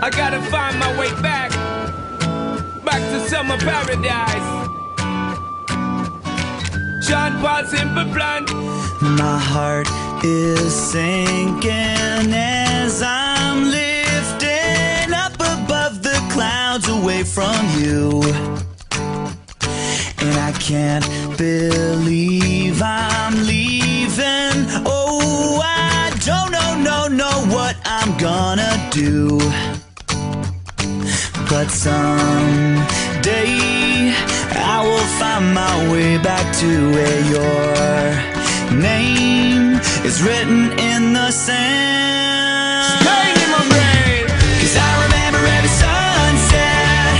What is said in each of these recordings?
I gotta find my way back to summer paradise. Sean Paul, Simple Plan. My heart is sinking as I'm lifting up above the clouds away from you. And I can't believe I'm leaving. Oh, I don't know what I'm gonna do. But someday I will find my way back to where your name is written in the sand. Pain in my brain. 'Cause I remember every sunset,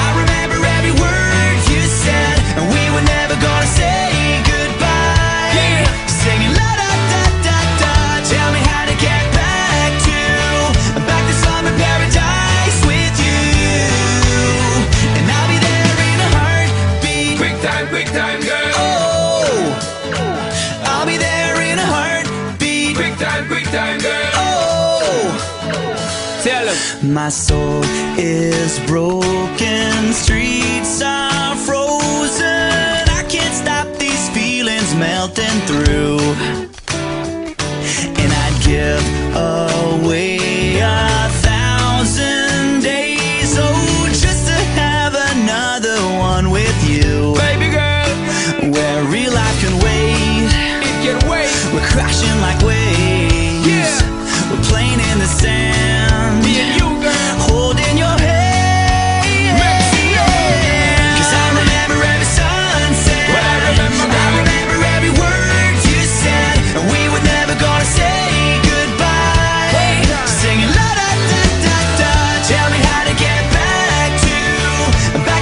I remember every word you said, and we were never gonna say goodbye. Yeah. Singing la da da da da. Tell me how to get back to summer paradise with you. And I'll be there in a heartbeat. Quick time, girl. Oh, I'll be there in a heartbeat. Quick time, girl. Oh, Tell him. my soul is broken, streets are frozen. I can't stop these feelings melting through. And I'd give away 1,000 days, oh, just to have another one with you. Baby girl, Where real life can wait, it can wait. we're crashing like waves. Yeah. We're playing in the sand, Me and you, girl. holding your hand. Mexico. 'Cause I remember every sunset, Well, I remember, I remember every word you said, and we were never gonna say goodbye. Singing la da da da da. Tell me how to get back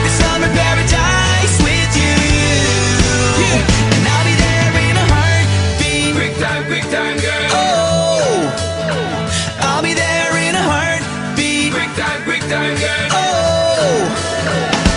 to summer paradise with you. Yeah. And I'll be there in a heartbeat. Quick time, girl. Oh, I'll be there in a heartbeat. Quick time, girl. Oh,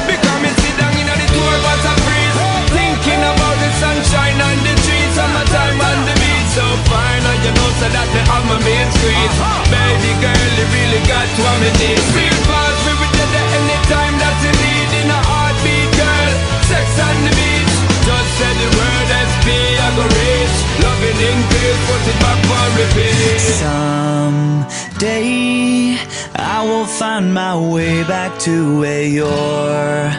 Become and sit down in the tour bus and breeze, thinking about the sunshine on the trees, summertime on the beach. So fine, and you know so that me have my main street. Baby girl, you really got what me need. Real fast, we will get there anytime that you need. In a heartbeat, girl, sex on the beach. Just say the word SP, I go reach. Loving in peace, put it back for repeat. someday I will find my way back to where your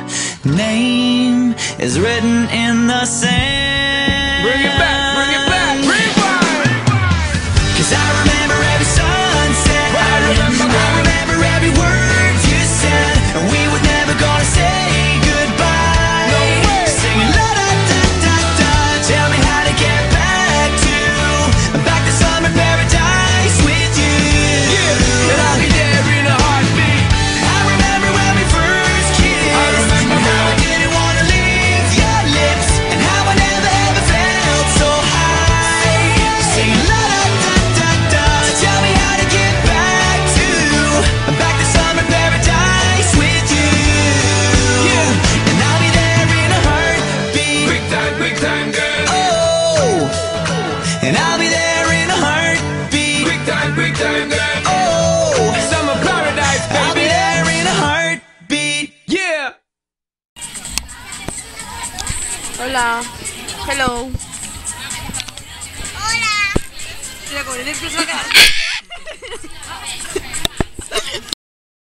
name is written in the sand. Bring it back, rewind. 'Cause I remember every sunset, I remember every word you said, and we were never gonna say goodbye. No way. Singing la da da da da. Tell me how to get back to summer paradise with you. Yeah, and I'll be there in a heartbeat. I remember when we first kissed, I remember and how I how- didn't wanna leave your lips, and how I never ever felt so high. Singing la da da da da. Tell me how to get back to summer paradise with you. Yeah. And I'll be there in a heartbeat. Quick time, girl. Oh, and I'll be there in a heartbeat. Quick time, girl. Oh, Summer paradise, I'll be baby. there in a heartbeat. Yeah. Hola. Hello. Hola. Mira, con el empieza a quedar.